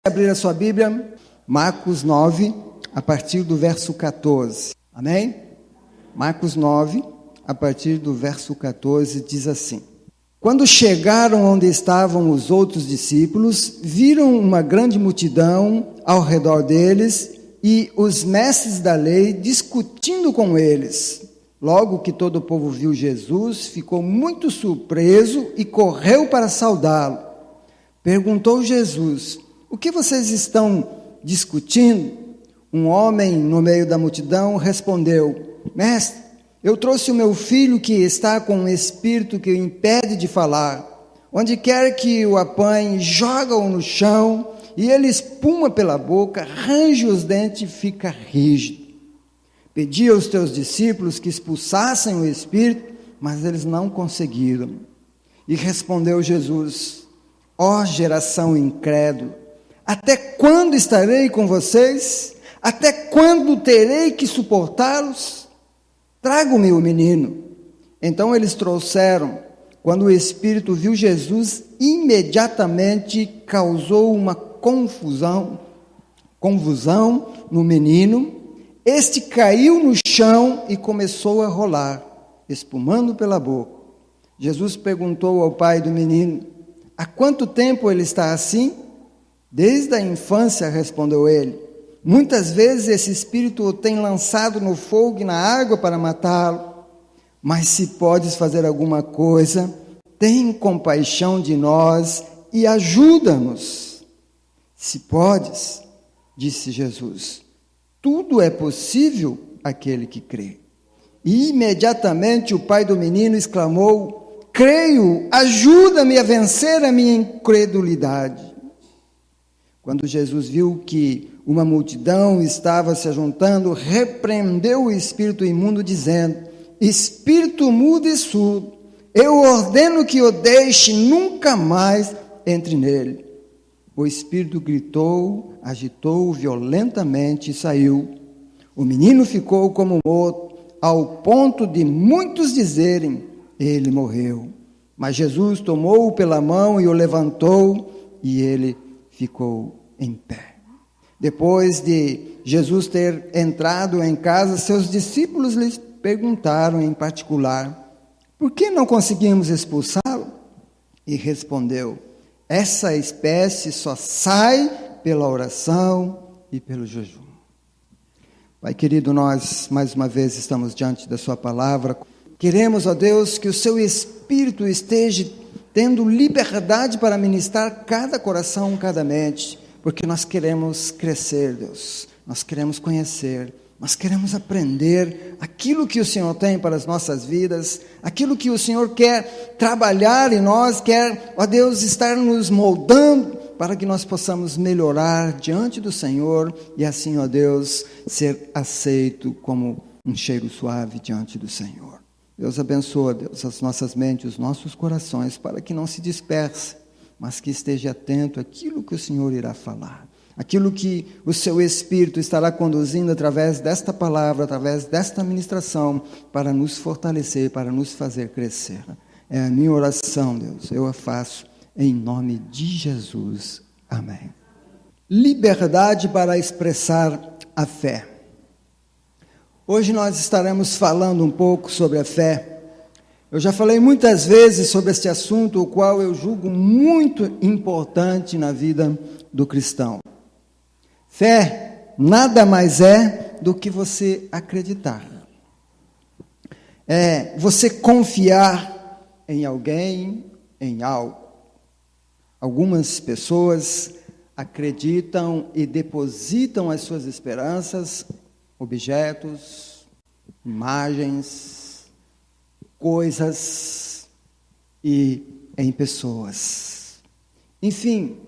abrir a sua Bíblia, Marcos 9, a partir do verso 14. Amém? Marcos 9, a partir do verso 14, diz assim: Quando chegaram onde estavam os outros discípulos, viram uma grande multidão ao redor deles e os mestres da lei discutindo com eles. Logo que todo o povo viu Jesus, ficou muito surpreso e correu para saudá-lo. Perguntou Jesus: O que vocês estão discutindo? Um homem no meio da multidão respondeu: Mestre, eu trouxe o meu filho que está com um espírito que o impede de falar. Onde quer que o apanhe, joga-o no chão e ele espuma pela boca, range os dentes e fica rígido. Pedi aos teus discípulos que expulsassem o espírito, mas eles não conseguiram. E respondeu Jesus: Ó geração incrédula, até quando estarei com vocês? Até quando terei que suportá-los? Traga-me o menino. Então eles trouxeram. Quando o espírito viu Jesus, imediatamente causou uma convulsão no menino. Este caiu no chão e começou a rolar, espumando pela boca. Jesus perguntou ao pai do menino: Há quanto tempo ele está assim? Desde a infância, respondeu ele. Muitas vezes esse espírito o tem lançado no fogo e na água para matá-lo. Mas se podes fazer alguma coisa, tem compaixão de nós e ajuda-nos. Se podes, disse Jesus, tudo é possível àquele que crê. E imediatamente o pai do menino exclamou: Creio, ajuda-me a vencer a minha incredulidade. Quando Jesus viu que uma multidão estava se ajuntando, repreendeu o espírito imundo, dizendo: Espírito mudo e surdo, eu ordeno que o deixe, nunca mais entre nele. O espírito gritou, agitou violentamente e saiu. O menino ficou como morto, ao ponto de muitos dizerem: ele morreu. Mas Jesus tomou-o pela mão e o levantou, e ele ficou em pé. Depois de Jesus ter entrado em casa, seus discípulos lhe perguntaram em particular: por que não conseguimos expulsá-lo? E respondeu: essa espécie só sai pela oração e pelo jejum. Pai querido, nós mais uma vez estamos diante da sua palavra. Queremos, ó Deus, que o seu Espírito esteja tendo liberdade para ministrar cada coração, cada mente, porque nós queremos crescer, Deus, nós queremos conhecer, nós queremos aprender aquilo que o Senhor tem para as nossas vidas, aquilo que o Senhor quer trabalhar em nós, quer, ó Deus, estar nos moldando para que nós possamos melhorar diante do Senhor e assim, ó Deus, ser aceito como um cheiro suave diante do Senhor. Deus abençoa, Deus, as nossas mentes, os nossos corações, para que não se disperse, mas que esteja atento àquilo que o Senhor irá falar, aquilo que o seu Espírito estará conduzindo através desta palavra, através desta ministração, para nos fortalecer, para nos fazer crescer. É a minha oração, Deus, eu a faço em nome de Jesus. Amém. Liberdade para expressar a fé. Hoje nós estaremos falando um pouco sobre a fé. Eu já falei muitas vezes sobre este assunto, o qual eu julgo muito importante na vida do cristão. Fé nada mais é do que você acreditar. É você confiar em alguém, em algo. Algumas pessoas acreditam e depositam as suas esperanças, objetos, imagens, coisas e em pessoas. Enfim,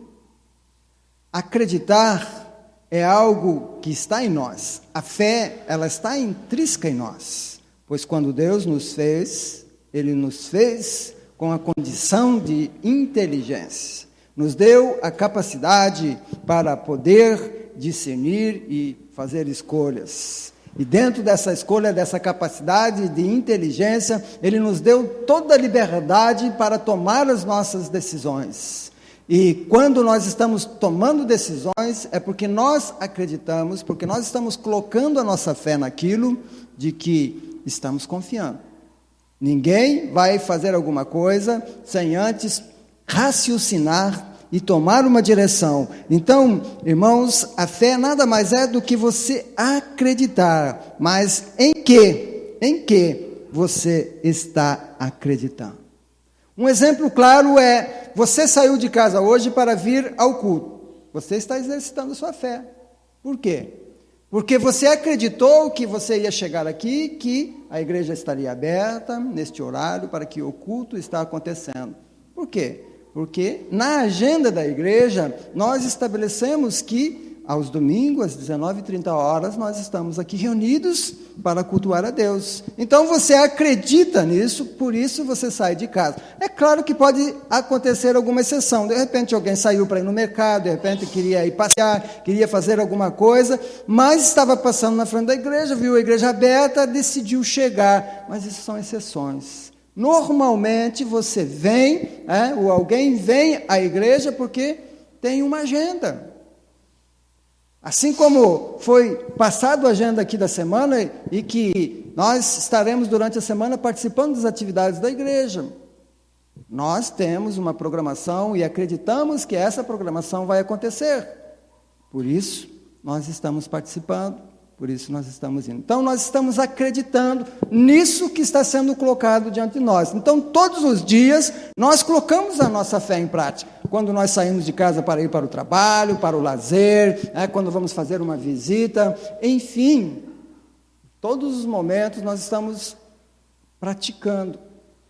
acreditar é algo que está em nós. A fé, ela está intrínseca em nós, pois quando Deus nos fez, Ele nos fez com a condição de inteligência. Nos deu a capacidade para poder discernir e fazer escolhas. E dentro dessa escolha, dessa capacidade de inteligência, Ele nos deu toda a liberdade para tomar as nossas decisões. E quando nós estamos tomando decisões, é porque nós acreditamos, porque nós estamos colocando a nossa fé naquilo de que estamos confiando. Ninguém vai fazer alguma coisa sem antes raciocinar e tomar uma direção. Então, irmãos, a fé nada mais é do que você acreditar, mas em que você está acreditando. Um exemplo claro é, você saiu de casa hoje para vir ao culto. Você está exercitando sua fé. Por quê? Porque você acreditou que você ia chegar aqui, que a igreja estaria aberta neste horário para que o culto está acontecendo. Por quê? Porque na agenda da igreja, nós estabelecemos que aos domingos, às 19h30, nós estamos aqui reunidos para cultuar a Deus. Então você acredita nisso, por isso você sai de casa. É claro que pode acontecer alguma exceção. De repente alguém saiu para ir no mercado, de repente queria ir passear, queria fazer alguma coisa, mas estava passando na frente da igreja, viu a igreja aberta, decidiu chegar. Mas isso são exceções. Normalmente você vem, ou alguém vem à igreja porque tem uma agenda. Assim como foi passado a agenda aqui da semana e que nós estaremos durante a semana participando das atividades da igreja. Nós temos uma programação e acreditamos que essa programação vai acontecer. Por isso, nós estamos participando. Por isso nós estamos indo. Então, nós estamos acreditando nisso que está sendo colocado diante de nós. Então, todos os dias, nós colocamos a nossa fé em prática. Quando nós saímos de casa para ir para o trabalho, para o lazer, quando vamos fazer uma visita, enfim, todos os momentos nós estamos praticando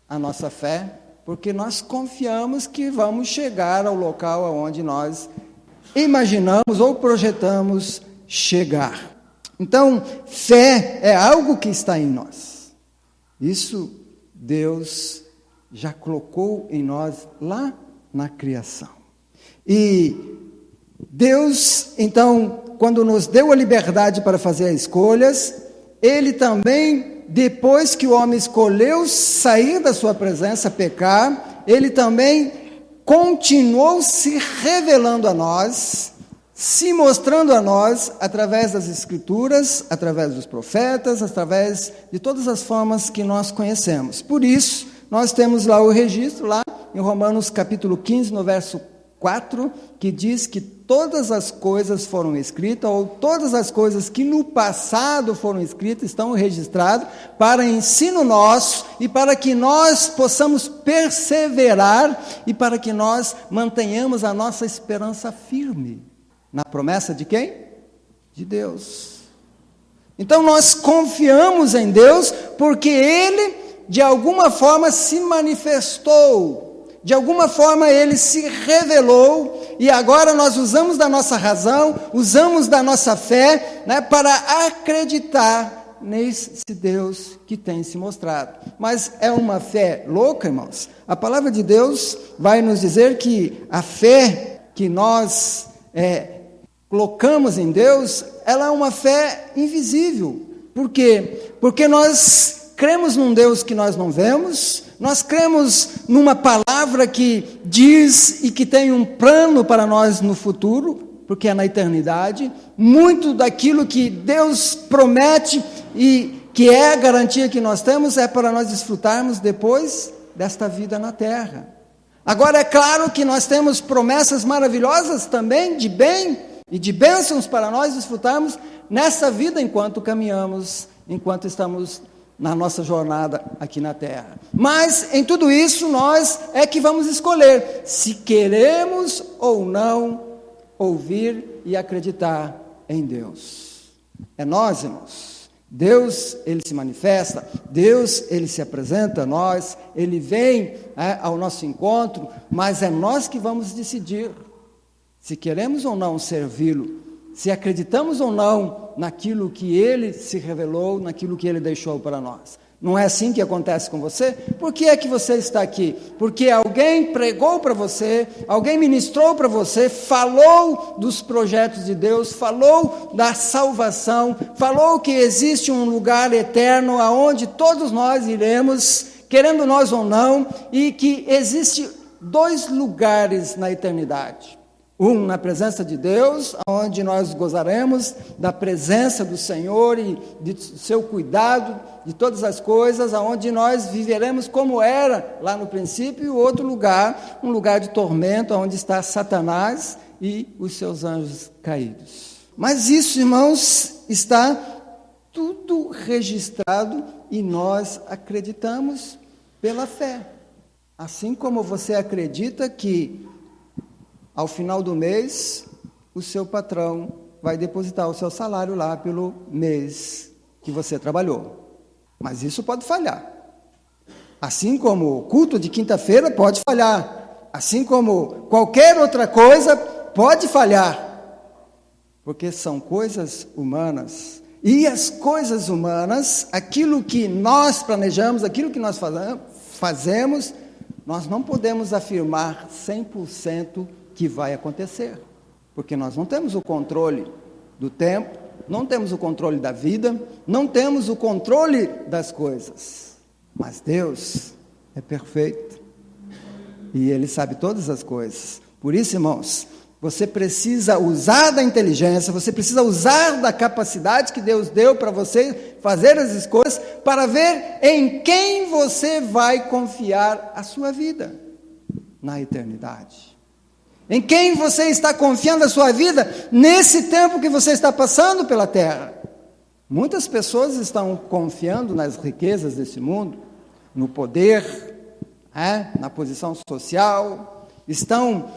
a nossa fé, porque nós confiamos que vamos chegar ao local aonde nós imaginamos ou projetamos chegar. Então, fé é algo que está em nós. Isso Deus já colocou em nós lá na criação. E Deus, então, quando nos deu a liberdade para fazer escolhas, Ele também, depois que o homem escolheu sair da sua presença, pecar, Ele também continuou se revelando a nós, se mostrando a nós através das Escrituras, através dos profetas, através de todas as formas que nós conhecemos. Por isso, nós temos lá o registro, lá em Romanos capítulo 15, no verso 4, que diz que todas as coisas foram escritas, ou todas as coisas que no passado foram escritas, estão registradas para ensino nosso, e para que nós possamos perseverar, e para que nós mantenhamos a nossa esperança firme. Na promessa de quem? De Deus. Então nós confiamos em Deus porque Ele, de alguma forma, se manifestou, de alguma forma Ele se revelou, e agora nós usamos da nossa razão, usamos da nossa fé, para acreditar nesse Deus que tem se mostrado. Mas é uma fé louca, irmãos? A palavra de Deus vai nos dizer que a fé que nós colocamos em Deus, ela é uma fé invisível. Por quê? Porque nós cremos num Deus que nós não vemos, nós cremos numa palavra que diz e que tem um plano para nós no futuro, porque é na eternidade. Muito daquilo que Deus promete e que é a garantia que nós temos é para nós desfrutarmos depois desta vida na terra. Agora, é claro que nós temos promessas maravilhosas também de bem e de bênçãos para nós desfrutarmos nessa vida enquanto caminhamos, enquanto estamos na nossa jornada aqui na terra. Mas em tudo isso nós é que vamos escolher se queremos ou não ouvir e acreditar em Deus. É nós, irmãos. Deus, Ele se manifesta, Deus, Ele se apresenta a nós, Ele vem ao nosso encontro, mas é nós que vamos decidir se queremos ou não servi-lo, se acreditamos ou não naquilo que Ele se revelou, naquilo que Ele deixou para nós. Não é assim que acontece com você? Por que é que você está aqui? Porque alguém pregou para você, alguém ministrou para você, falou dos projetos de Deus, falou da salvação, falou que existe um lugar eterno aonde todos nós iremos, querendo nós ou não, e que existe 2 lugares na eternidade. Um na presença de Deus, onde nós gozaremos da presença do Senhor e de seu cuidado de todas as coisas, onde nós viveremos como era lá no princípio, e o outro lugar, um lugar de tormento, onde está Satanás e os seus anjos caídos. Mas isso, irmãos, está tudo registrado e nós acreditamos pela fé. Assim como você acredita que ao final do mês, o seu patrão vai depositar o seu salário lá pelo mês que você trabalhou. Mas isso pode falhar. Assim como o culto de quinta-feira pode falhar. Assim como qualquer outra coisa pode falhar. Porque são coisas humanas. E as coisas humanas, aquilo que nós planejamos, aquilo que nós fazemos, nós não podemos afirmar 100% que vai acontecer, porque nós não temos o controle do tempo, não temos o controle da vida, não temos o controle das coisas, mas Deus é perfeito, e Ele sabe todas as coisas. Por isso, irmãos, você precisa usar da inteligência, você precisa usar da capacidade que Deus deu para você fazer as escolhas, para ver em quem você vai confiar a sua vida na eternidade. Em quem você está confiando a sua vida nesse tempo que você está passando pela terra. Muitas pessoas estão confiando nas riquezas desse mundo, no poder, na posição social, estão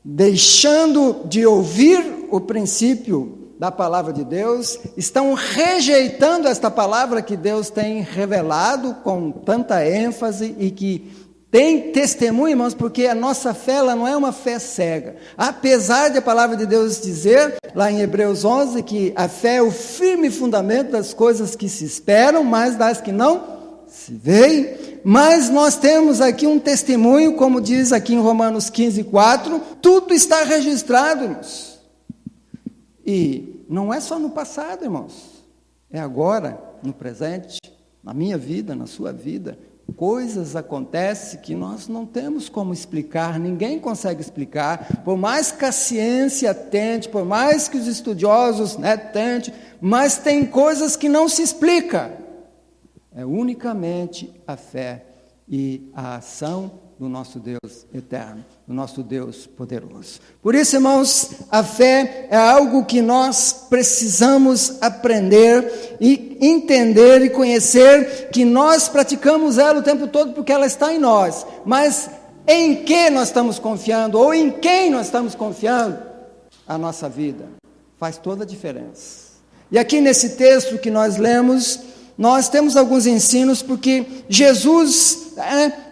deixando de ouvir o princípio da palavra de Deus, estão rejeitando esta palavra que Deus tem revelado com tanta ênfase e que tem testemunho, irmãos, porque a nossa fé ela não é uma fé cega. Apesar de a palavra de Deus dizer, lá em Hebreus 11, que a fé é o firme fundamento das coisas que se esperam, mas das que não se veem. Mas nós temos aqui um testemunho, como diz aqui em Romanos 15:4, tudo está registrado, irmãos. E não é só no passado, irmãos. É agora, no presente, na minha vida, na sua vida. Coisas acontecem que nós não temos como explicar, ninguém consegue explicar, por mais que a ciência tente, por mais que os estudiosos tentem, mas tem coisas que não se explicam. É unicamente a fé e a ação do nosso Deus eterno, do nosso Deus poderoso. Por isso, irmãos, a fé é algo que nós precisamos aprender e entender e conhecer, que nós praticamos ela o tempo todo porque ela está em nós. Mas em que nós estamos confiando, ou em quem nós estamos confiando, a nossa vida faz toda a diferença. E aqui nesse texto que nós lemos, nós temos alguns ensinos, porque Jesus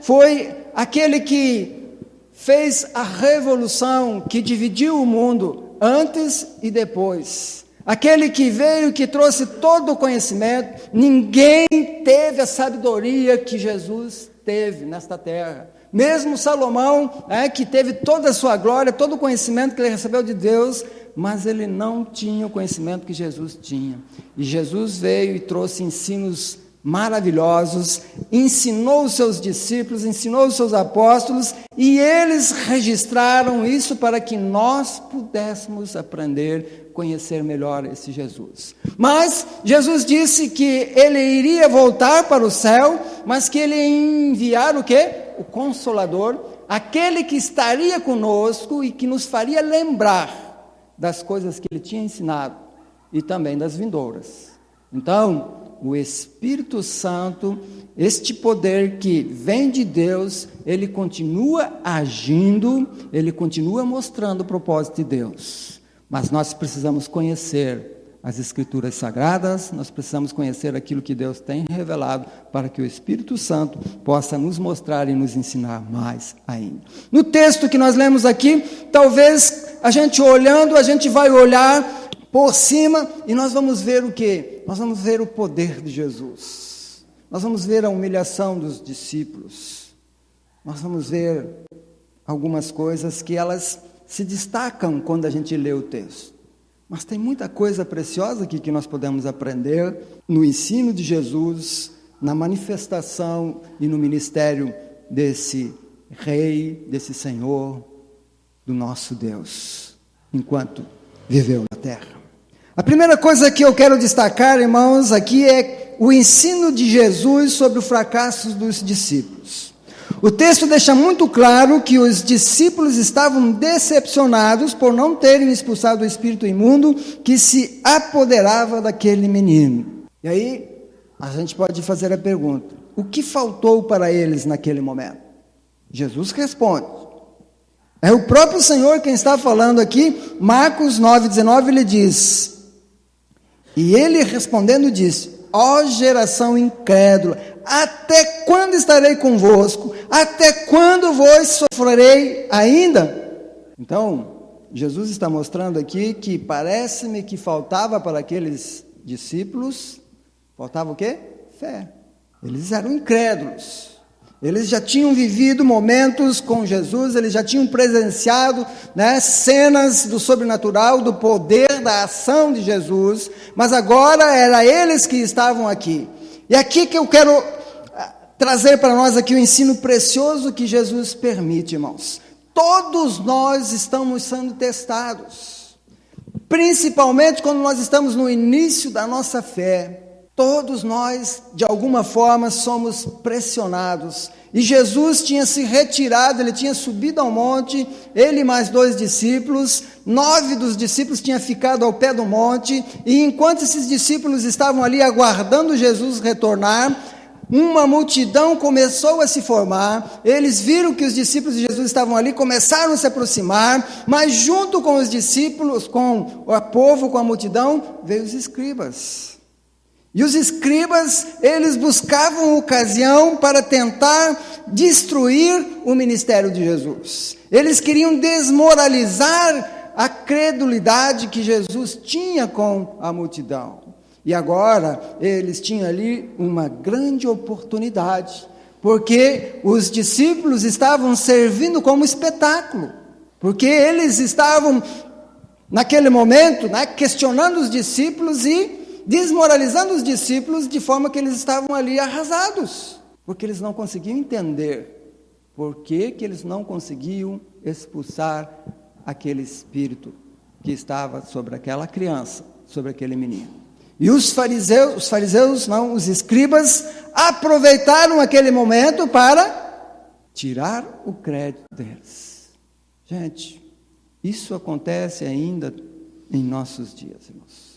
foi aquele que fez a revolução, que dividiu o mundo antes e depois. Aquele que veio, que trouxe todo o conhecimento. Ninguém teve a sabedoria que Jesus teve nesta terra. Mesmo Salomão, que teve toda a sua glória, todo o conhecimento que ele recebeu de Deus, mas ele não tinha o conhecimento que Jesus tinha. E Jesus veio e trouxe ensinos maravilhosos, ensinou os seus discípulos, ensinou os seus apóstolos, e eles registraram isso para que nós pudéssemos aprender, conhecer melhor esse Jesus. Mas Jesus disse que ele iria voltar para o céu, mas que ele ia enviar o quê? O Consolador, aquele que estaria conosco e que nos faria lembrar das coisas que ele tinha ensinado e também das vindouras. Então, o Espírito Santo, este poder que vem de Deus, ele continua agindo, ele continua mostrando o propósito de Deus. Mas nós precisamos conhecer as Escrituras Sagradas, nós precisamos conhecer aquilo que Deus tem revelado, para que o Espírito Santo possa nos mostrar e nos ensinar mais ainda. No texto que nós lemos aqui, talvez a gente olhando, a gente vai olhar por cima, e nós vamos ver o quê? Nós vamos ver o poder de Jesus. Nós vamos ver a humilhação dos discípulos. Nós vamos ver algumas coisas que elas se destacam quando a gente lê o texto. Mas tem muita coisa preciosa aqui que nós podemos aprender no ensino de Jesus, na manifestação e no ministério desse Rei, desse Senhor, do nosso Deus, enquanto viveu na terra. A primeira coisa que eu quero destacar, irmãos, aqui é o ensino de Jesus sobre o fracasso dos discípulos. O texto deixa muito claro que os discípulos estavam decepcionados por não terem expulsado o espírito imundo que se apoderava daquele menino. E aí, a gente pode fazer a pergunta: o que faltou para eles naquele momento? Jesus responde. É o próprio Senhor quem está falando aqui. Marcos 9,19, ele diz: e ele respondendo disse: ó geração incrédula, até quando estarei convosco? Até quando vos sofrerei ainda? Então, Jesus está mostrando aqui que parece-me que faltava para aqueles discípulos, faltava o quê? Fé. Eles eram incrédulos. Eles já tinham vivido momentos com Jesus, eles já tinham presenciado, cenas do sobrenatural, do poder, da ação de Jesus, mas agora era eles que estavam aqui. E aqui que eu quero trazer para nós aqui o ensino precioso que Jesus permite, irmãos. Todos nós estamos sendo testados, principalmente quando nós estamos no início da nossa fé. Todos nós, de alguma forma, somos pressionados. E Jesus tinha se retirado, ele tinha subido ao monte, ele e mais 2 discípulos, 9 dos discípulos tinham ficado ao pé do monte, e enquanto esses discípulos estavam ali aguardando Jesus retornar, uma multidão começou a se formar. Eles viram que os discípulos de Jesus estavam ali, começaram a se aproximar, mas junto com os discípulos, com o povo, com a multidão, veio os escribas. E os escribas, eles buscavam ocasião para tentar destruir o ministério de Jesus. Eles queriam desmoralizar a credulidade que Jesus tinha com a multidão. E agora, eles tinham ali uma grande oportunidade, porque os discípulos estavam servindo como espetáculo, porque eles estavam, naquele momento, questionando os discípulos e desmoralizando os discípulos, de forma que eles estavam ali arrasados, porque eles não conseguiam entender por que eles não conseguiam expulsar aquele espírito que estava sobre aquela criança, sobre aquele menino. E os escribas aproveitaram aquele momento para tirar o crédito deles. Gente, isso acontece ainda em nossos dias, irmãos.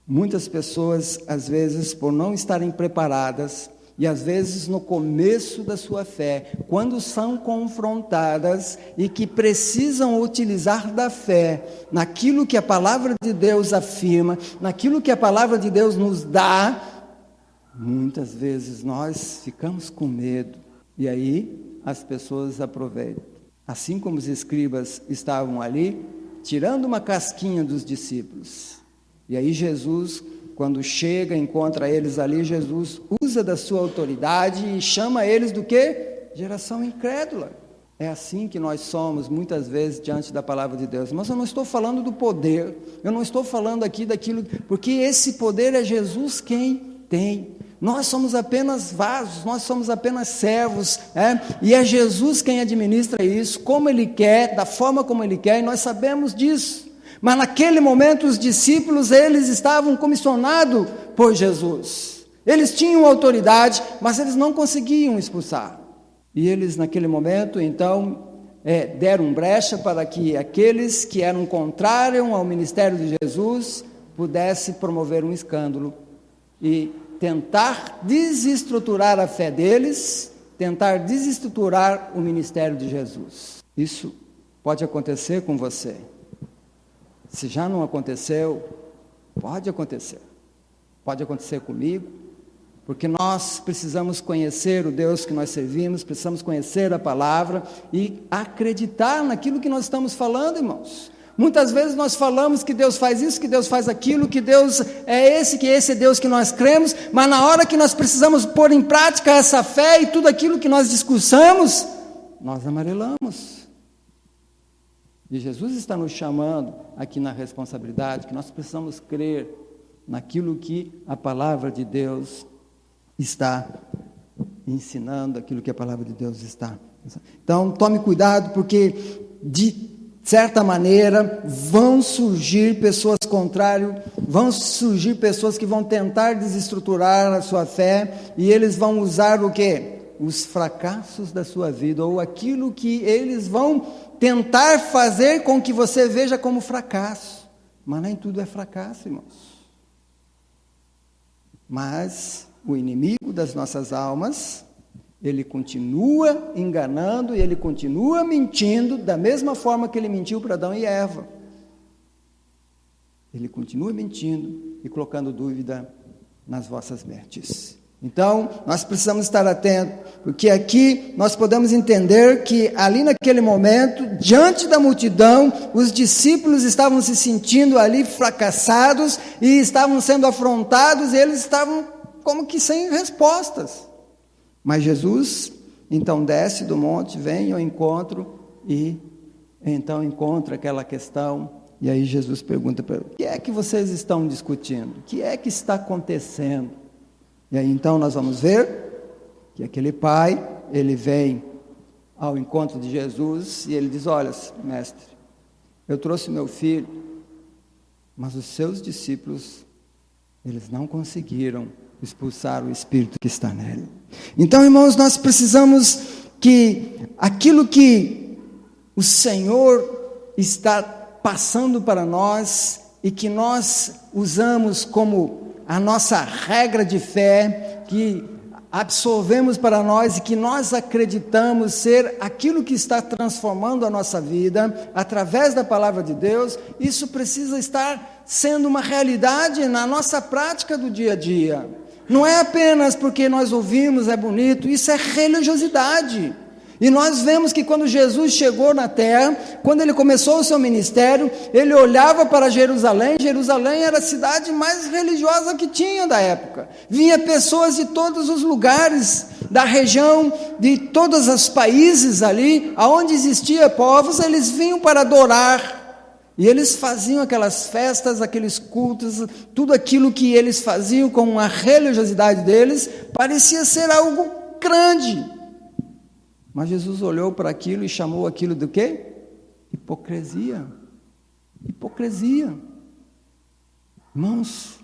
Muitas pessoas, às vezes, por não estarem preparadas, e às vezes no começo da sua fé, quando são confrontadas e que precisam utilizar da fé naquilo que a palavra de Deus afirma, naquilo que a palavra de Deus nos dá, muitas vezes nós ficamos com medo, e aí as pessoas aproveitam. Assim como os escribas estavam ali, tirando uma casquinha dos discípulos. E aí Jesus, quando chega, encontra eles ali, Jesus usa da sua autoridade e chama eles do quê? Geração incrédula. É assim que nós somos, muitas vezes, diante da palavra de Deus. Mas eu não estou falando do poder, eu não estou falando aqui daquilo, porque esse poder é Jesus quem tem. Nós somos apenas vasos, nós somos apenas servos, e é Jesus quem administra isso, como Ele quer, da forma como Ele quer, e nós sabemos disso. Mas naquele momento os discípulos, eles estavam comissionados por Jesus. Eles tinham autoridade, mas eles não conseguiam expulsar. E eles naquele momento, então, deram brecha para que aqueles que eram contrários ao ministério de Jesus pudessem promover um escândalo e tentar desestruturar a fé deles, tentar desestruturar o ministério de Jesus. Isso pode acontecer com você. Se já não aconteceu, pode acontecer. Pode acontecer comigo, porque nós precisamos conhecer o Deus que nós servimos, precisamos conhecer a palavra e acreditar naquilo que nós estamos falando, irmãos. Muitas vezes nós falamos que Deus faz isso, que Deus faz aquilo, que Deus é esse, que esse é Deus que nós cremos, mas na hora que nós precisamos pôr em prática essa fé e tudo aquilo que nós discursamos, nós amarelamos. E Jesus está nos chamando aqui na responsabilidade, que nós precisamos crer naquilo que a palavra de Deus está ensinando, aquilo que a palavra de Deus está Então, tome cuidado, porque de certa maneira vão surgir pessoas contrárias, vão surgir pessoas que vão tentar desestruturar a sua fé, e eles vão usar o quê? Os fracassos da sua vida, ou aquilo que eles vão tentar fazer com que você veja como fracasso. Mas nem tudo é fracasso, irmãos. Mas o inimigo das nossas almas, ele continua enganando e ele continua mentindo da mesma forma que ele mentiu para Adão e Eva. Ele continua mentindo e colocando dúvida nas vossas mentes. Então, nós precisamos estar atentos, porque aqui nós podemos entender que ali naquele momento, diante da multidão, os discípulos estavam se sentindo ali fracassados e estavam sendo afrontados, e eles estavam como que sem respostas. Mas Jesus, então, desce do monte, vem ao encontro e então encontra aquela questão. E aí Jesus pergunta para ele: o que é que vocês estão discutindo? O que é que está acontecendo? E aí então nós vamos ver que aquele pai, ele vem ao encontro de Jesus e ele diz: olha, mestre, eu trouxe meu filho, mas os seus discípulos, eles não conseguiram expulsar o espírito que está nele. Então, irmãos, nós precisamos que aquilo que o Senhor está passando para nós e que nós usamos como a nossa regra de fé, que absorvemos para nós e que nós acreditamos ser aquilo que está transformando a nossa vida através da palavra de Deus, isso precisa estar sendo uma realidade na nossa prática do dia a dia. Não é apenas porque nós ouvimos, é bonito, isso é religiosidade. E nós vemos que quando Jesus chegou na terra, quando ele começou o seu ministério, ele olhava para Jerusalém. Jerusalém era a cidade mais religiosa que tinha da época. Vinha pessoas de todos os lugares da região, de todos os países ali, aonde existia povos, eles vinham para adorar. E eles faziam aquelas festas, aqueles cultos, tudo aquilo que eles faziam com a religiosidade deles, parecia ser algo grande. Mas Jesus olhou para aquilo e chamou aquilo do quê? Hipocrisia. Hipocrisia. Irmãos,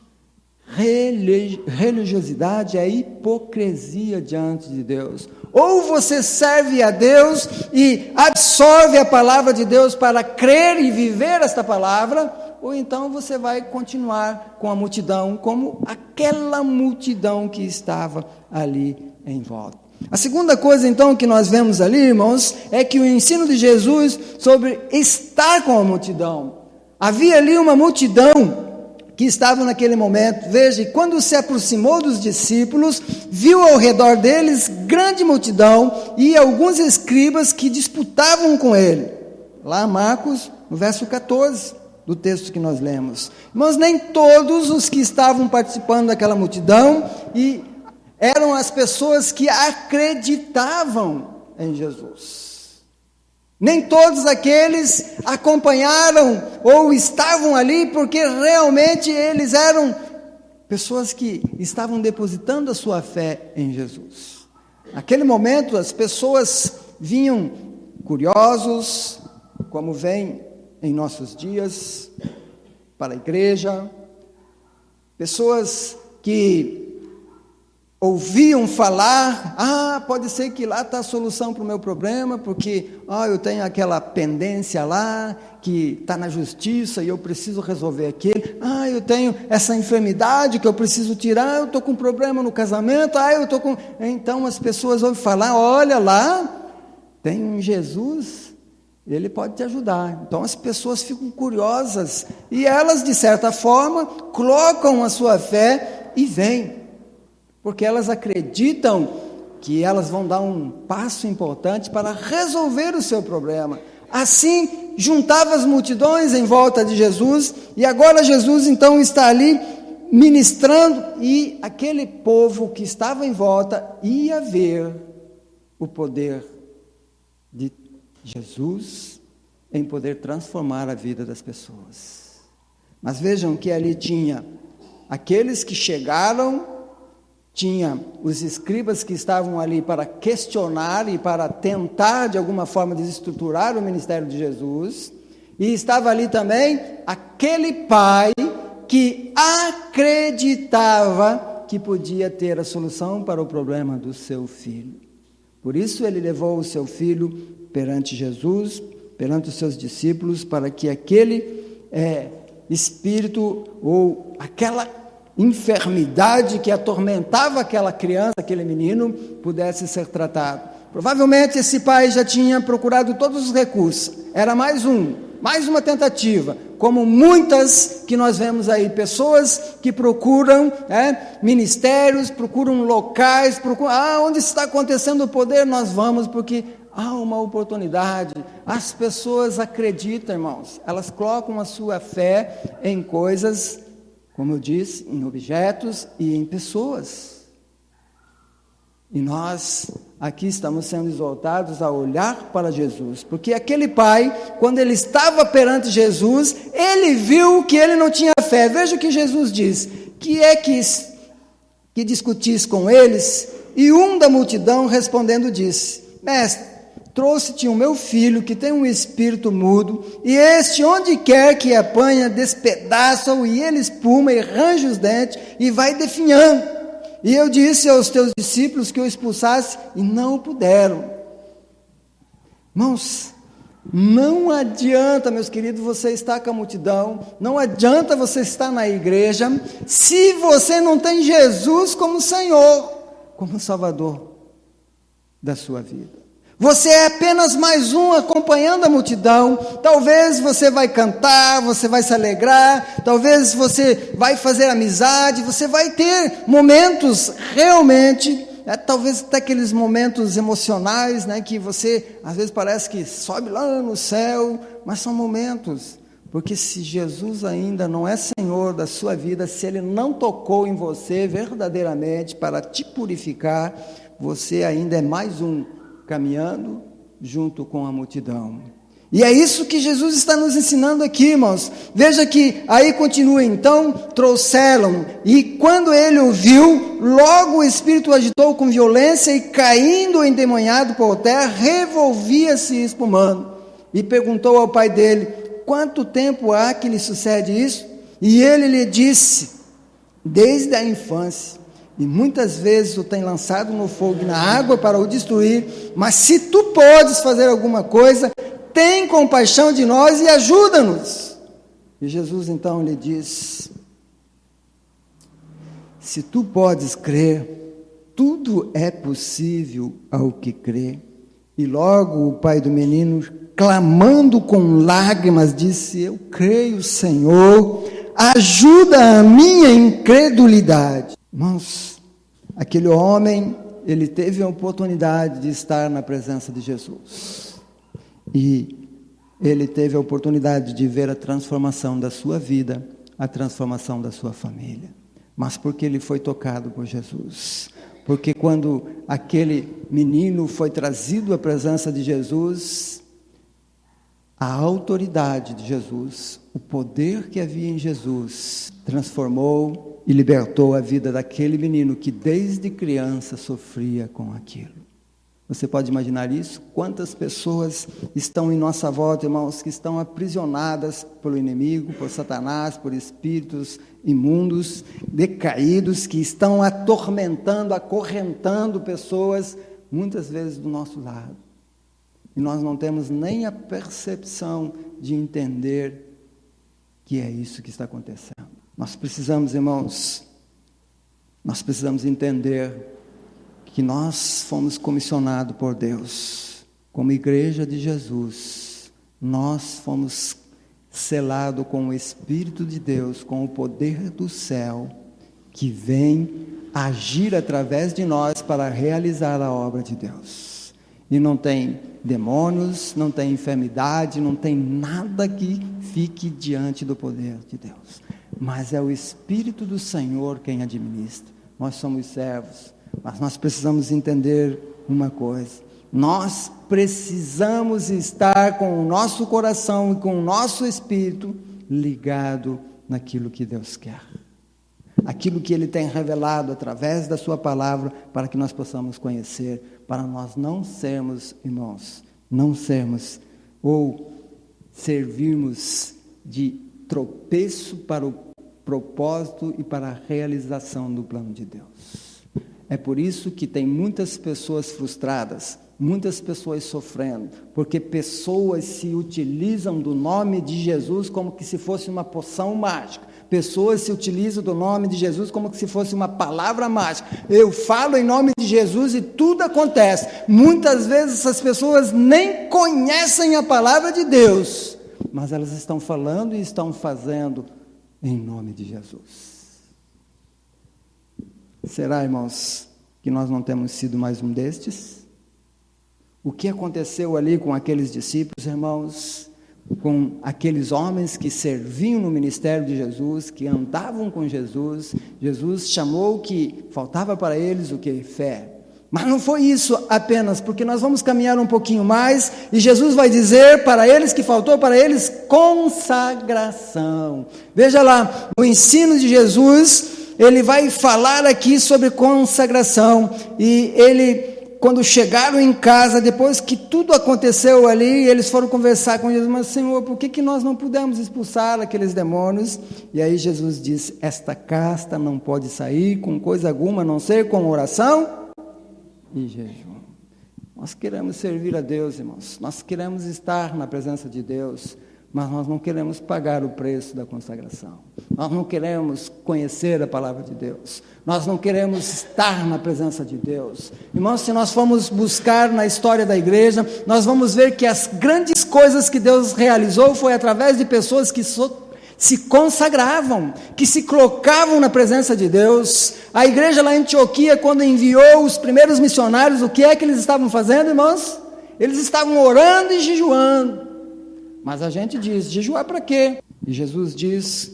religiosidade é hipocrisia diante de Deus. Ou você serve a Deus e absorve a palavra de Deus para crer e viver esta palavra, ou então você vai continuar com a multidão, como aquela multidão que estava ali em volta. A segunda coisa, então, que nós vemos ali, irmãos, é que o ensino de Jesus sobre estar com a multidão. Havia ali uma multidão que estava naquele momento. Veja, quando se aproximou dos discípulos, viu ao redor deles grande multidão e alguns escribas que disputavam com ele. Lá, Marcos, no verso 14 do texto que nós lemos. Mas nem todos os que estavam participando daquela multidão eram as pessoas que acreditavam em Jesus. Nem todos aqueles acompanharam ou estavam ali porque realmente eles eram pessoas que estavam depositando a sua fé em Jesus. Naquele momento as pessoas vinham curiosos, como vem em nossos dias, para a igreja, pessoas que ouviam falar, pode ser que lá está a solução para o meu problema, porque eu tenho aquela pendência lá, que está na justiça e eu preciso resolver aquilo, eu tenho essa enfermidade que eu preciso tirar, eu estou com um problema no casamento, eu estou com... Então as pessoas ouvem falar, olha lá, tem um Jesus, ele pode te ajudar. Então as pessoas ficam curiosas, e elas de certa forma colocam a sua fé e vêm, porque elas acreditam que elas vão dar um passo importante para resolver o seu problema. Assim, juntava as multidões em volta de Jesus, e agora Jesus então está ali ministrando, e aquele povo que estava em volta ia ver o poder de Jesus em poder transformar a vida das pessoas. Mas vejam que ali tinha aqueles que chegaram tinha os escribas que estavam ali para questionar e para tentar de alguma forma desestruturar o ministério de Jesus, e estava ali também aquele pai que acreditava que podia ter a solução para o problema do seu filho. Por isso ele levou o seu filho perante Jesus, perante os seus discípulos, para que aquele espírito ou aquela enfermidade que atormentava aquela criança, aquele menino, pudesse ser tratado. Provavelmente esse pai já tinha procurado todos os recursos, era mais uma tentativa, como muitas que nós vemos aí, pessoas que procuram ministérios, procuram locais, onde está acontecendo o poder, nós vamos, porque há uma oportunidade. As pessoas acreditam, irmãos, elas colocam a sua fé em coisas, como eu disse, em objetos e em pessoas. E nós aqui estamos sendo exortados a olhar para Jesus, porque aquele pai, quando ele estava perante Jesus, ele viu que ele não tinha fé. Veja o que Jesus diz: que é que discutis com eles? E um da multidão respondendo disse: mestre, trouxe-te o meu filho que tem um espírito mudo, e este onde quer que apanha, despedaça-o, e ele espuma e range os dentes e vai definhando. E eu disse aos teus discípulos que o expulsasse, e não puderam. Irmãos, não adianta, meus queridos, você estar com a multidão, não adianta você estar na igreja, se você não tem Jesus como Senhor, como Salvador da sua vida. Você é apenas mais um acompanhando a multidão. Talvez você vai cantar, você vai se alegrar, talvez você vai fazer amizade, você vai ter momentos realmente, talvez até aqueles momentos emocionais, que você às vezes parece que sobe lá no céu, mas são momentos, porque se Jesus ainda não é Senhor da sua vida, se Ele não tocou em você verdadeiramente para te purificar, você ainda é mais um caminhando junto com a multidão. E é isso que Jesus está nos ensinando aqui, irmãos. Veja que aí continua: então trouxeram, e quando ele o viu, logo o espírito o agitou com violência, e caindo endemoniado por terra, revolvia-se espumando, e perguntou ao pai dele: quanto tempo há que lhe sucede isso? E ele lhe disse: desde a infância, e muitas vezes o tem lançado no fogo e na água para o destruir, mas se tu podes fazer alguma coisa, tem compaixão de nós e ajuda-nos. E Jesus então lhe diz: se tu podes crer, tudo é possível ao que crê. E logo o pai do menino, clamando com lágrimas, disse: eu creio, Senhor, ajuda a minha incredulidade. Irmãos, aquele homem, ele teve a oportunidade de estar na presença de Jesus, e ele teve a oportunidade de ver a transformação da sua vida, a transformação da sua família, mas porque ele foi tocado por Jesus, porque quando aquele menino foi trazido à presença de Jesus, a autoridade de Jesus, o poder que havia em Jesus, transformou e libertou a vida daquele menino que desde criança sofria com aquilo. Você pode imaginar isso? Quantas pessoas estão em nossa volta, irmãos, que estão aprisionadas pelo inimigo, por Satanás, por espíritos imundos, decaídos, que estão atormentando, acorrentando pessoas, muitas vezes do nosso lado. E nós não temos nem a percepção de entender que é isso que está acontecendo. Nós precisamos, irmãos, entender que nós fomos comissionados por Deus, como igreja de Jesus, nós fomos selados com o Espírito de Deus, com o poder do céu, que vem agir através de nós para realizar a obra de Deus. E não tem demônios, não tem enfermidade, não tem nada que fique diante do poder de Deus. Mas é o Espírito do Senhor quem administra. Nós somos servos, mas nós precisamos entender uma coisa: nós precisamos estar com o nosso coração e com o nosso espírito ligado naquilo que Deus quer. aquilo que Ele tem revelado através da sua palavra, para que nós possamos conhecer, para nós não sermos, irmãos, não sermos ou servirmos de tropeço para o propósito e para a realização do plano de Deus. É por isso que tem muitas pessoas frustradas, muitas pessoas sofrendo, porque pessoas se utilizam do nome de Jesus como que se fosse uma poção mágica. Pessoas se utilizam do nome de Jesus como se fosse uma palavra mágica. Eu falo em nome de Jesus e tudo acontece. Muitas vezes essas pessoas nem conhecem a palavra de Deus, mas elas estão falando e estão fazendo em nome de Jesus. Será, irmãos, que nós não temos sido mais um destes? O que aconteceu ali com aqueles discípulos, irmãos, com aqueles homens que serviam no ministério de Jesus, que andavam com Jesus? Jesus chamou o que faltava para eles, o que? Fé. Mas não foi isso apenas, porque nós vamos caminhar um pouquinho mais, e Jesus vai dizer para eles que faltou para eles consagração. Veja lá, o ensino de Jesus, ele vai falar aqui sobre consagração, e ele, quando chegaram em casa, depois que tudo aconteceu ali, eles foram conversar com Jesus, mas Senhor, por que nós não pudemos expulsar aqueles demônios? E aí Jesus disse, esta casta não pode sair com coisa alguma, a não ser com oração e jejum. Nós queremos servir a Deus, irmãos, nós queremos estar na presença de Deus, mas nós não queremos pagar o preço da consagração, nós não queremos conhecer a palavra de Deus, nós não queremos estar na presença de Deus. Irmãos, se nós formos buscar na história da igreja, nós vamos ver que as grandes coisas que Deus realizou foi através de pessoas que se consagravam, que se colocavam na presença de Deus. A igreja lá em Antioquia, quando enviou os primeiros missionários, o que é que eles estavam fazendo, irmãos? Eles estavam orando e jejuando. Mas a gente diz, jejuar para quê? E Jesus diz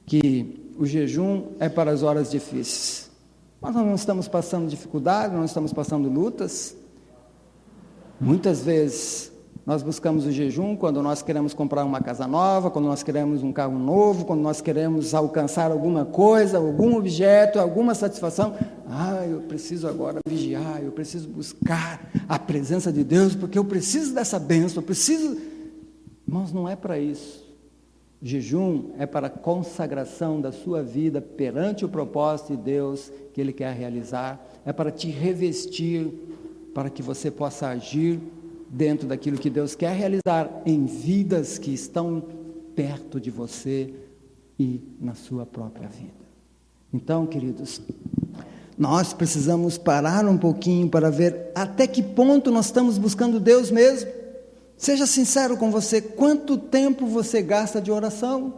que o jejum é para as horas difíceis. Mas nós não estamos passando dificuldade, não estamos passando lutas. Muitas vezes nós buscamos o jejum quando nós queremos comprar uma casa nova, quando nós queremos um carro novo, quando nós queremos alcançar alguma coisa, algum objeto, alguma satisfação. Eu preciso agora vigiar, eu preciso buscar a presença de Deus, porque eu preciso dessa bênção, eu preciso... Irmãos, não é para isso. Jejum é para a consagração da sua vida perante o propósito de Deus que Ele quer realizar, é para te revestir, para que você possa agir dentro daquilo que Deus quer realizar em vidas que estão perto de você e na sua própria vida. Então, queridos, nós precisamos parar um pouquinho para ver até que ponto nós estamos buscando Deus mesmo. Seja sincero com você, quanto tempo você gasta de oração?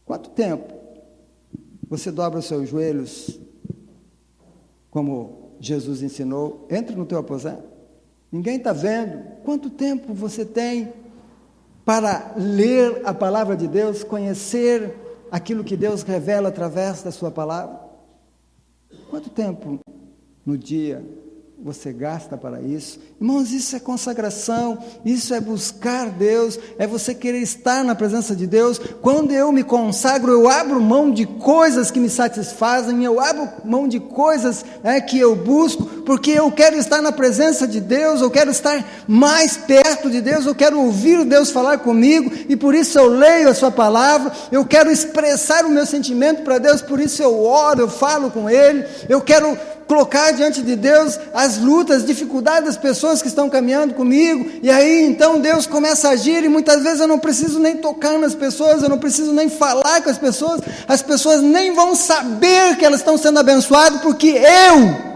Quanto tempo você dobra os seus joelhos, como Jesus ensinou, entre no teu aposento? Ninguém está vendo. Quanto tempo você tem para ler a palavra de Deus, conhecer aquilo que Deus revela através da sua palavra? Quanto tempo no dia você gasta para isso? Irmãos, isso é consagração, isso é buscar Deus, é você querer estar na presença de Deus. Quando eu me consagro, eu abro mão de coisas que me satisfazem, eu abro mão de coisas que eu busco, porque eu quero estar na presença de Deus, eu quero estar mais perto de Deus, eu quero ouvir Deus falar comigo, e por isso eu leio a sua palavra, eu quero expressar o meu sentimento para Deus, por isso eu oro, eu falo com Ele, eu quero colocar diante de Deus as lutas, as dificuldades das pessoas que estão caminhando comigo, e aí então Deus começa a agir, e muitas vezes eu não preciso nem tocar nas pessoas, eu não preciso nem falar com as pessoas nem vão saber que elas estão sendo abençoadas, porque eu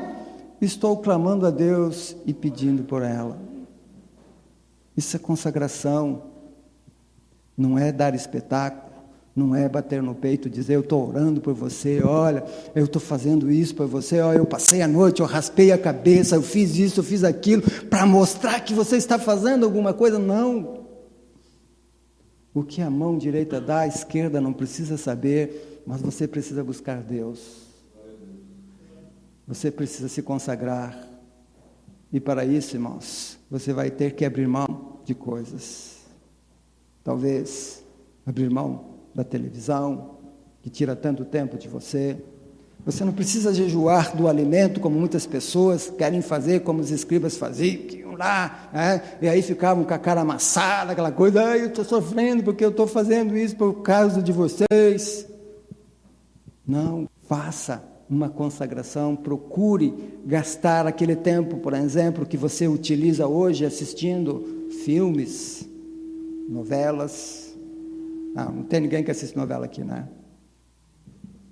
estou clamando a Deus e pedindo por ela. Isso é consagração, não é dar espetáculo, não é bater no peito e dizer, eu estou orando por você, olha, eu estou fazendo isso por você, olha, eu passei a noite, eu raspei a cabeça, eu fiz isso, eu fiz aquilo, para mostrar que você está fazendo alguma coisa. Não. O que a mão direita dá, a esquerda não precisa saber, mas você precisa buscar Deus. Você precisa se consagrar. E para isso, irmãos, você vai ter que abrir mão de coisas. Talvez abrir mão da televisão, que tira tanto tempo de você. Você não precisa jejuar do alimento, como muitas pessoas querem fazer, como os escribas faziam, que iam lá, e aí ficavam com a cara amassada, aquela coisa, eu estou sofrendo porque eu estou fazendo isso por causa de vocês. Não, faça uma consagração, procure gastar aquele tempo, por exemplo, que você utiliza hoje assistindo filmes, novelas. Não tem ninguém que assiste novela aqui, né?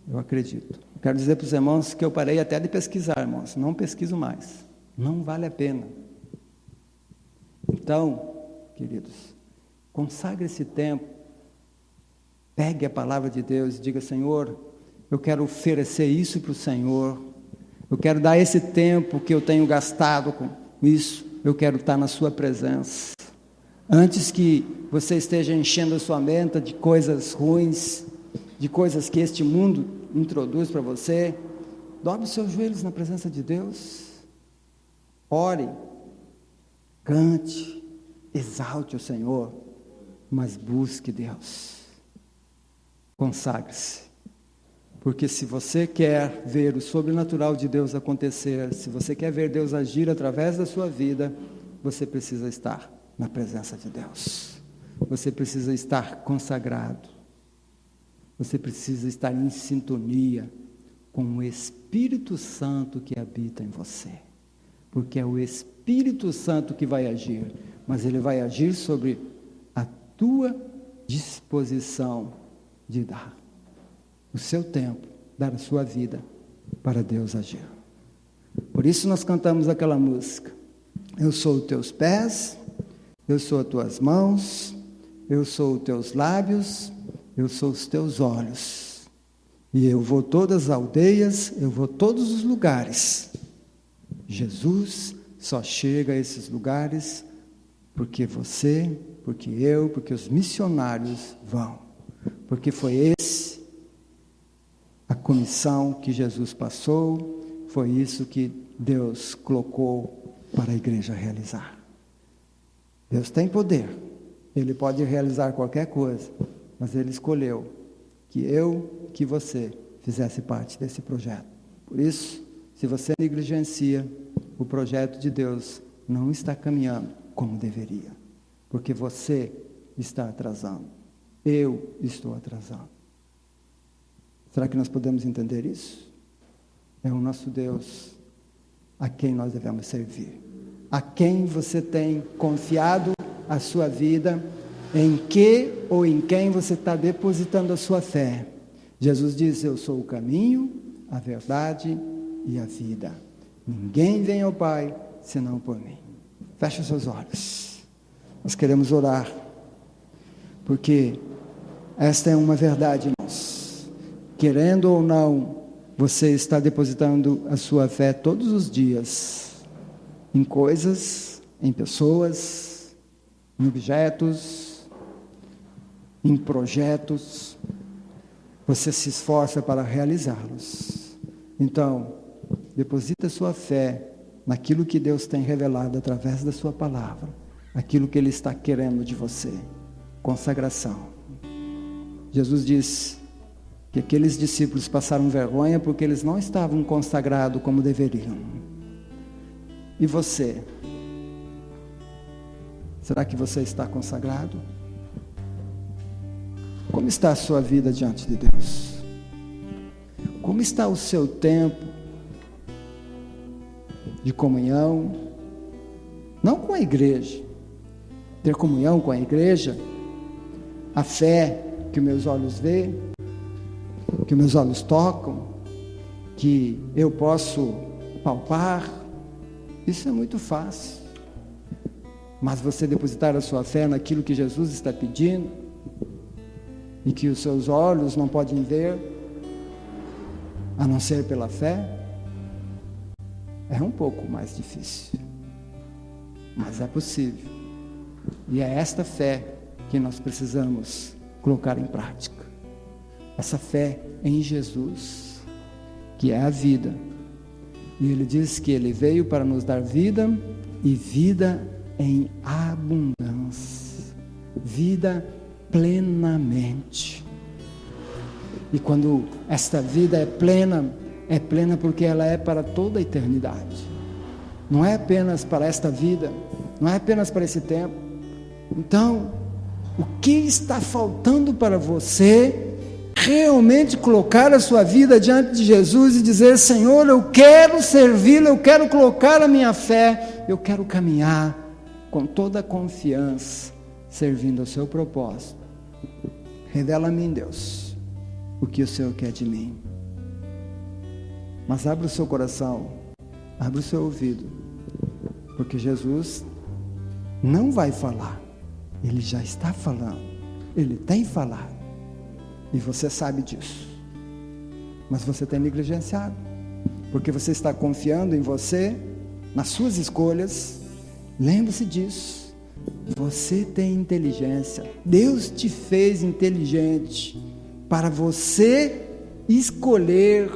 Eu acredito. Quero dizer para os irmãos que eu parei até de pesquisar, irmãos. Não pesquiso mais. Não vale a pena. Então, queridos, consagre esse tempo. Pegue a palavra de Deus e diga: Senhor, eu quero oferecer isso para o Senhor. Eu quero dar esse tempo que eu tenho gastado com isso. Eu quero estar na sua presença. Antes que você esteja enchendo a sua mente de coisas ruins, de coisas que este mundo introduz para você, dobre os seus joelhos na presença de Deus, ore, cante, exalte o Senhor, mas busque Deus, consagre-se, porque se você quer ver o sobrenatural de Deus acontecer, se você quer ver Deus agir através da sua vida, você precisa estar na presença de Deus, você precisa estar consagrado, você precisa estar em sintonia com o Espírito Santo que habita em você, porque é o Espírito Santo que vai agir, mas ele vai agir sobre a tua disposição de dar o seu tempo, dar a sua vida para Deus agir. Por isso nós cantamos aquela música: eu sou os teus pés, eu sou as tuas mãos, eu sou os teus lábios, eu sou os teus olhos, e eu vou todas as aldeias, eu vou todos os lugares. Jesus só chega a esses lugares porque você, porque eu, porque os missionários vão, porque foi a comissão que Jesus passou, foi isso que Deus colocou para a igreja realizar. Deus tem poder, Ele pode realizar qualquer coisa, mas Ele escolheu que você fizesse parte desse projeto. Por isso, se você negligencia, o projeto de Deus não está caminhando como deveria, porque você está atrasando, eu estou atrasando. Será que nós podemos entender isso? É o nosso Deus a quem nós devemos servir, a quem você tem confiado a sua vida, em que ou em quem você está depositando a sua fé. Jesus diz: eu sou o caminho, a verdade e a vida. Ninguém vem ao Pai senão por mim. Feche os seus olhos. Nós queremos orar, porque esta é uma verdade, irmãos. Querendo ou não, você está depositando a sua fé todos os dias em coisas, em pessoas, em objetos, em projetos. Você se esforça para realizá-los. Então, deposita sua fé naquilo que Deus tem revelado através da sua palavra, aquilo que Ele está querendo de você. Consagração. Jesus disse que aqueles discípulos passaram vergonha porque eles não estavam consagrados como deveriam. E você? Será que você está consagrado? Como está a sua vida diante de Deus? Como está o seu tempo de comunhão? Não com a igreja. Ter comunhão com a igreja, a fé que meus olhos veem, que meus olhos tocam, que eu posso palpar, isso é muito fácil. Mas você depositar a sua fé naquilo que Jesus está pedindo, e que os seus olhos não podem ver, a não ser pela fé, é um pouco mais difícil, mas é possível. E é esta fé que nós precisamos colocar em prática, essa fé em Jesus, que é a vida. E Ele diz que Ele veio para nos dar vida, e vida em abundância, vida plenamente. E quando esta vida é plena porque ela é para toda a eternidade. Não é apenas para esta vida, não é apenas para esse tempo. Então, o que está faltando para você realmente colocar a sua vida diante de Jesus e dizer: Senhor, eu quero servi-lo, eu quero colocar a minha fé, eu quero caminhar com toda a confiança, servindo ao seu propósito. Revela a mim, Deus, o que o Senhor quer de mim. Mas abra o seu coração, abra o seu ouvido, porque Jesus não vai falar, Ele já está falando, Ele tem falado, e você sabe disso, mas você tem negligenciado, porque você está confiando em você, nas suas escolhas. Lembre-se disso, você tem inteligência, Deus te fez inteligente, para você escolher.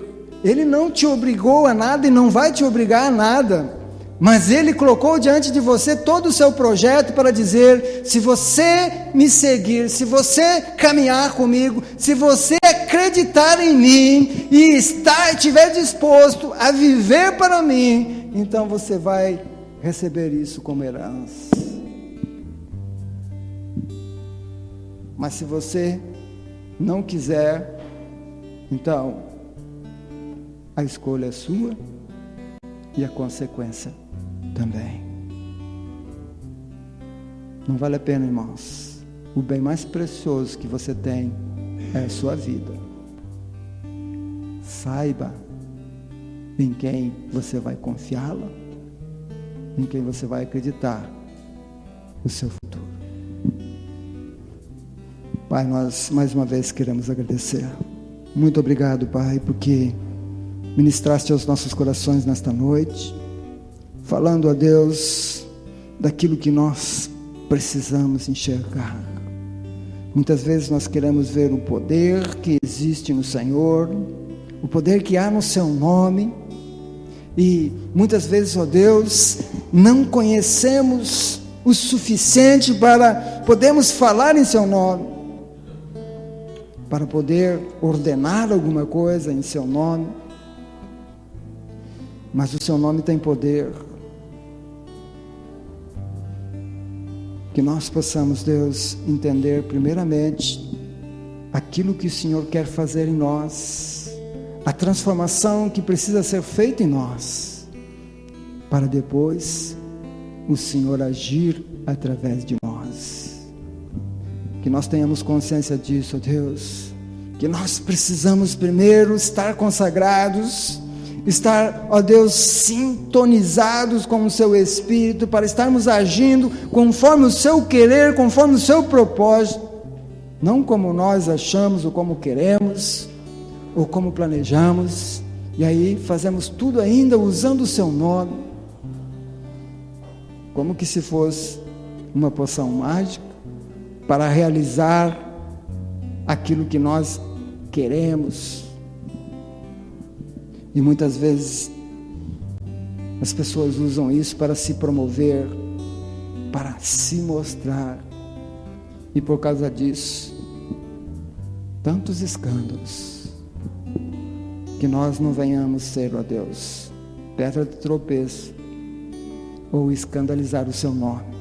Ele não te obrigou a nada e não vai te obrigar a nada, mas Ele colocou diante de você todo o seu projeto para dizer: se você me seguir, se você caminhar comigo, se você acreditar em mim e estiver disposto a viver para mim, então você vai receber isso como herança. Mas se você não quiser, então a escolha é sua e a consequência também. Não vale a pena, irmãos. O bem mais precioso que você tem é a sua vida. Saiba em quem você vai confiá-la, em quem você vai acreditar no seu futuro. Pai, nós mais uma vez queremos agradecer. Muito obrigado, Pai, porque ministraste aos nossos corações nesta noite, falando a Deus daquilo que nós precisamos enxergar. Muitas vezes nós queremos ver o poder que existe no Senhor, o poder que há no seu nome, e muitas vezes, ó Deus, não conhecemos o suficiente para podermos falar em seu nome, para poder ordenar alguma coisa em seu nome. Mas o seu nome tem poder. Que nós possamos, Deus, entender primeiramente aquilo que o Senhor quer fazer em nós, a transformação que precisa ser feita em nós, para depois o Senhor agir através de nós. Que nós tenhamos consciência disso, Deus, que nós precisamos primeiro estar consagrados, estar, ó Deus, sintonizados com o seu Espírito, para estarmos agindo conforme o seu querer, conforme o seu propósito, não como nós achamos, ou como queremos, ou como planejamos, e aí fazemos tudo ainda usando o seu nome, como que se fosse uma poção mágica, para realizar aquilo que nós queremos. E muitas vezes as pessoas usam isso para se promover, para se mostrar, e por causa disso, tantos escândalos. Que nós não venhamos ser, ó Deus, pedra de tropeço, ou escandalizar o seu nome,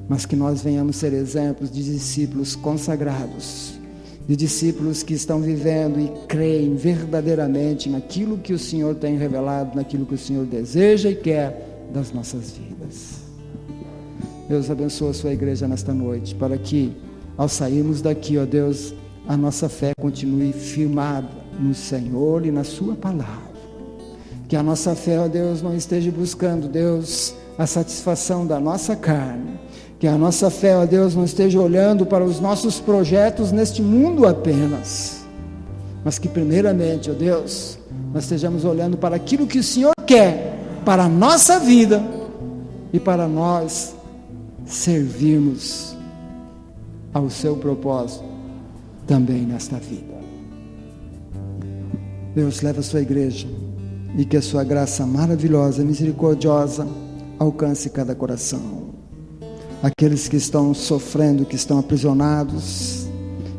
mas que nós venhamos ser exemplos de discípulos consagrados, de discípulos que estão vivendo e creem verdadeiramente naquilo que o Senhor tem revelado, naquilo que o Senhor deseja e quer das nossas vidas. Deus abençoe a sua igreja nesta noite, para que ao sairmos daqui, ó Deus, a nossa fé continue firmada no Senhor e na sua palavra. Que a nossa fé, ó Deus, não esteja buscando, Deus, a satisfação da nossa carne. Que a nossa fé, ó Deus, não esteja olhando para os nossos projetos neste mundo apenas, mas que primeiramente, ó Deus, nós estejamos olhando para aquilo que o Senhor quer para a nossa vida e para nós servirmos ao seu propósito também nesta vida. Deus, leva a sua igreja e que a sua graça maravilhosa, misericordiosa alcance cada coração. Aqueles que estão sofrendo, que estão aprisionados,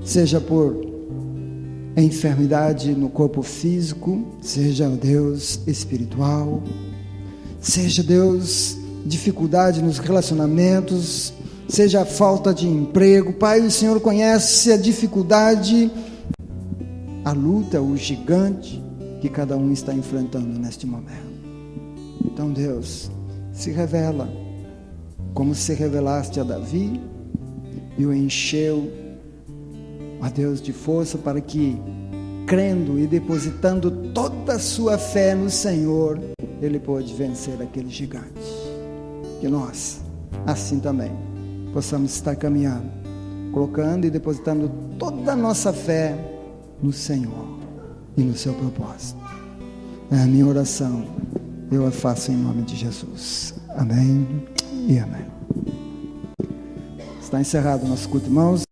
seja por enfermidade no corpo físico, seja, Deus, espiritual, seja, Deus, dificuldade nos relacionamentos, seja a falta de emprego. Pai, o Senhor conhece a dificuldade, a luta, o gigante que cada um está enfrentando neste momento. Então, Deus, se revela, como se revelaste a Davi e o encheu, ó Deus, de força para que, crendo e depositando toda a sua fé no Senhor, ele pôde vencer aquele gigante. Que nós, assim também, possamos estar caminhando, colocando e depositando toda a nossa fé no Senhor e no seu propósito. É a minha oração, eu a faço em nome de Jesus. Amém e amém. Está encerrado o nosso culto, irmãos.